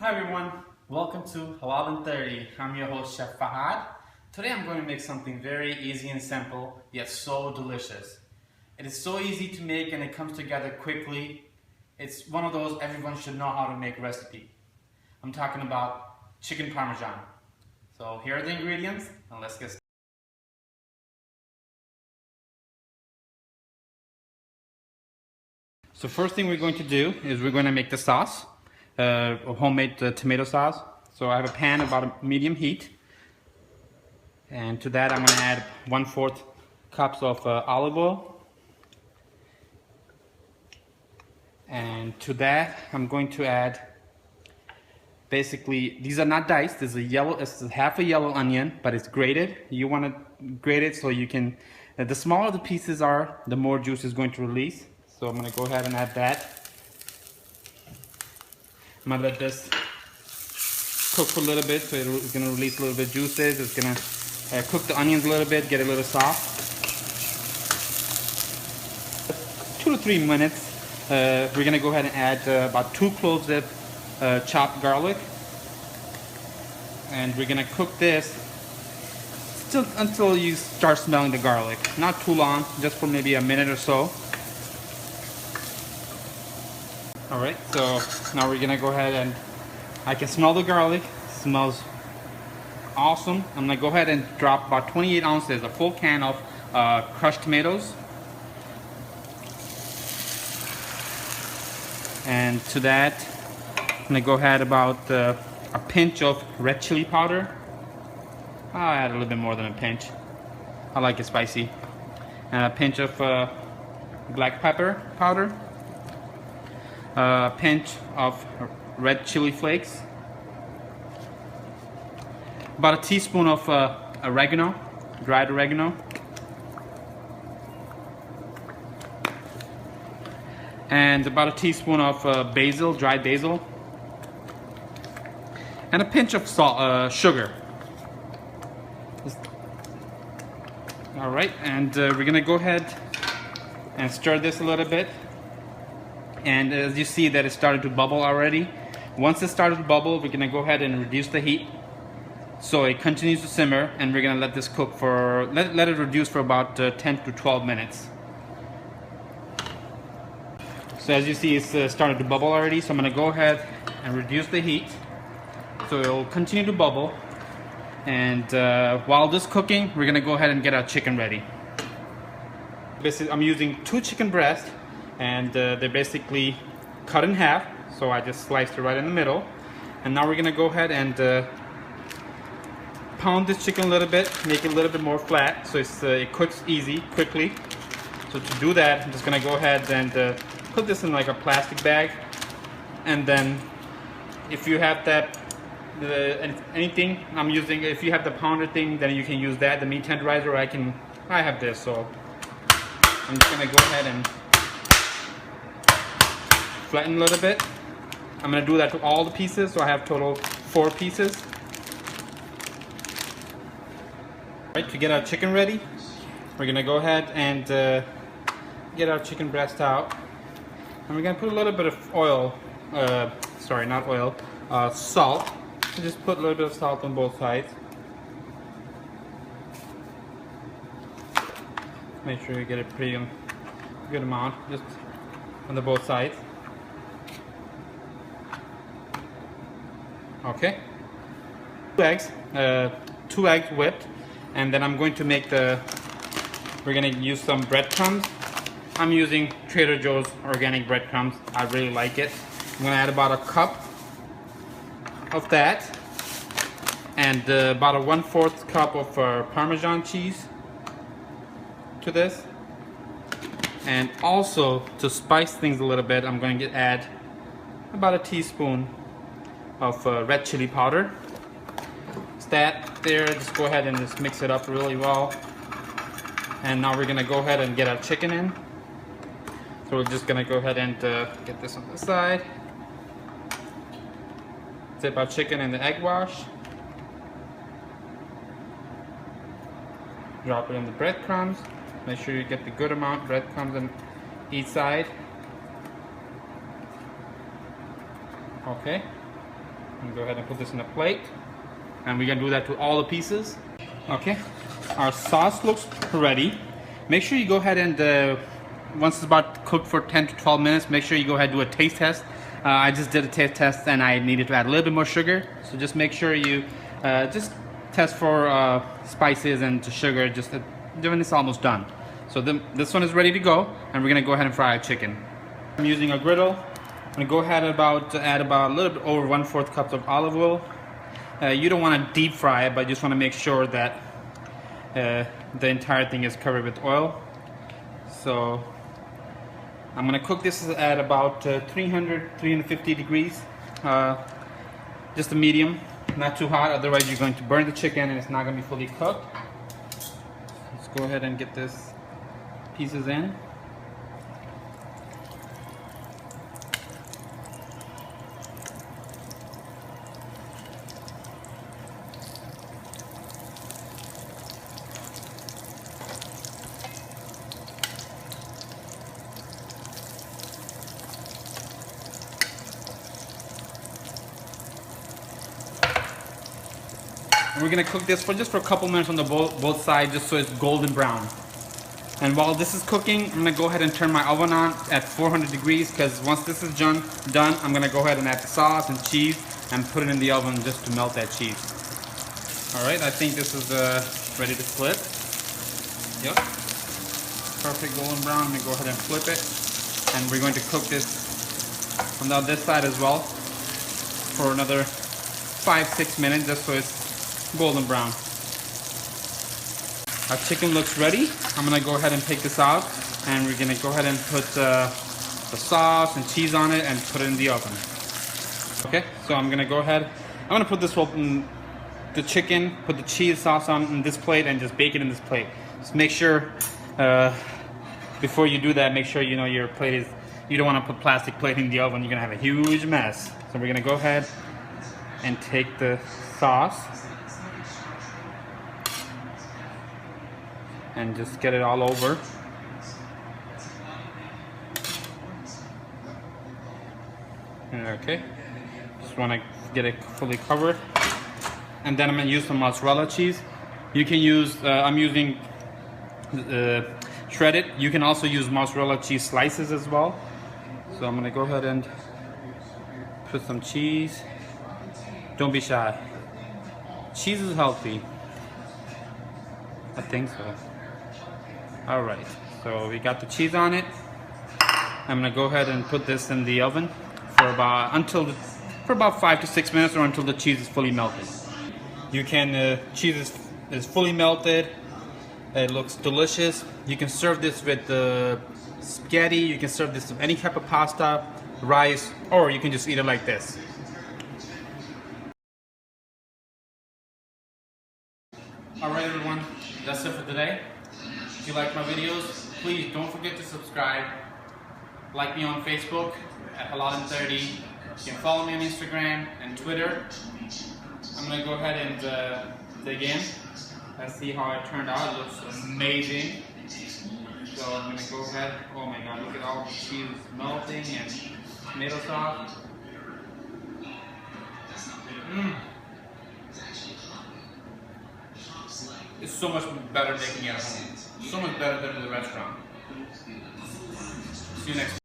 Hi everyone, welcome to Halal in 30. I'm your host Chef Fahad. Today I'm going to make something very easy and simple, yet so delicious. It is so easy to make and it comes together quickly. It's one of those everyone should know how to make recipe. I'm talking about chicken parmesan. So here are the ingredients and let's get started. So first thing we're going to do is we're going to make the sauce. Homemade tomato sauce. So I have a pan about a medium heat, and to that I'm going to add 1/4 cups of olive oil, and to that I'm going to add, basically these are not diced, this is a yellow, it's half a yellow onion, but it's grated. You want to grate it so you can, the smaller the pieces are, the more juice is going to release. So I'm going to go ahead and add that. I'm going to let this cook for a little bit, so it's going to release a little bit of juices. It's going to cook the onions a little bit, get a little soft. 2 to 3 minutes. We're going to go ahead and add about 2 cloves of chopped garlic. And we're going to cook this until you start smelling the garlic. Not too long, just for maybe a minute or so. Alright, so now we're gonna go ahead and I can smell the garlic. It smells awesome. I'm gonna go ahead and drop about 28 ounces, a full can of crushed tomatoes. And to that, I'm gonna go ahead about a pinch of red chili powder. I'll add a little bit more than a pinch. I like it spicy. And a pinch of black pepper powder. A pinch of red chili flakes, about a teaspoon of oregano, dried oregano, and about a teaspoon of basil, dried basil, and a pinch of salt, sugar. Alright, and we're gonna go ahead and stir this a little bit. And as you see that it started to bubble already. Once it started to bubble, we're gonna go ahead and reduce the heat so it continues to simmer, and we're gonna let this cook for, let it reduce for about 10 to 12 minutes. So as you see, it's started to bubble already, so I'm gonna go ahead and reduce the heat so it'll continue to bubble. And while this is cooking, we're gonna go ahead and get our chicken ready. Basically, I'm using 2 chicken breasts, and they're basically cut in half, so I just sliced it right in the middle. And now we're gonna go ahead and pound this chicken a little bit, make it a little bit more flat so it cooks quickly. So to do that, I'm just gonna go ahead and put this in like a plastic bag, and then if you have that anything I'm using, if you have the pounder thing, then you can use that, the meat tenderizer. I have this, so I'm just gonna go ahead and flatten a little bit. I'm going to do that to all the pieces, so I have total 4 pieces. Right, to get our chicken ready, we're going to go ahead and get our chicken breast out. And we're going to put a little bit of oil, sorry, not oil, salt. So just put a little bit of salt on both sides. Make sure you get a pretty good amount, just on the both sides. Okay, 2 eggs whipped, and then I'm going to make we're going to use some breadcrumbs. I'm using Trader Joe's organic breadcrumbs. I really like it. I'm going to add about a cup of that, and about a 1/4 cup of Parmesan cheese to this. And also, to spice things a little bit, I'm going to add about a teaspoon of red chili powder. It's that there. Just go ahead and just mix it up really well. And now we're gonna go ahead and get our chicken in. So we're just gonna go ahead and get this on the side. Dip our chicken in the egg wash. Drop it in the breadcrumbs. Make sure you get the good amount of breadcrumbs on each side. Okay. Go ahead and put this in a plate. And we're gonna do that to all the pieces. Okay, our sauce looks ready. Make sure you go ahead and once it's about cooked for 10 to 12 minutes, make sure you go ahead and do a taste test. I just did a taste test and I needed to add a little bit more sugar. So just make sure you just test for spices and sugar just when it's almost done. So this one is ready to go, and we're gonna go ahead and fry our chicken. I'm using a griddle. I'm gonna go ahead and add about a little bit over 1/4 cups of olive oil. You don't want to deep fry it, but you just want to make sure that the entire thing is covered with oil. So I'm gonna cook this at about 350 degrees, just a medium, not too hot, otherwise you're going to burn the chicken and it's not gonna be fully cooked. Let's go ahead and get this pieces in. We're gonna cook this for just a couple minutes on the both sides, just so it's golden brown. And while this is cooking, I'm gonna go ahead and turn my oven on at 400 degrees, because once this is done, I'm gonna go ahead and add the sauce and cheese and put it in the oven just to melt that cheese. All right, I think this is ready to flip. Yep, perfect golden brown. I'm gonna go ahead and flip it, and we're going to cook this on the other side as well for another 5-6 minutes, just so it's golden brown. Our chicken looks ready. I'm gonna go ahead and take this out, and we're gonna go ahead and put the sauce and cheese on it and put it in the oven. Okay, so I'm gonna go ahead. I'm gonna put this the chicken, put the cheese sauce on this plate, and just bake it in this plate. Just make sure before you do that, make sure you know your plate is. You don't want to put plastic plate in the oven. You're gonna have a huge mess. So we're gonna go ahead and take the sauce and just get it all over. Okay, just want to get it fully covered, and then I'm going to use some mozzarella cheese. You can use, I'm using shredded. You can also use mozzarella cheese slices as well. So I'm going to go ahead and put some cheese. Don't be shy. Cheese is healthy. I think so. Alright, so we got the cheese on it. I'm gonna go ahead and put this in the oven for about 5 to 6 minutes, or until the cheese is fully melted. You can cheese is fully melted. It looks delicious. You can serve this with spaghetti. You can serve this with any type of pasta, rice, or you can just eat it like this. Alright everyone, that's it for today. If you like my videos, please don't forget to subscribe. Like me on Facebook at Halal30. You can follow me on Instagram and Twitter. I'm going to go ahead and dig in. Let's see how it turned out. It looks amazing. So I'm going to go ahead. Oh my god, look at all the cheese melting and tomato sauce. It's so much better making it at home. So much better than in the restaurant. See you next time.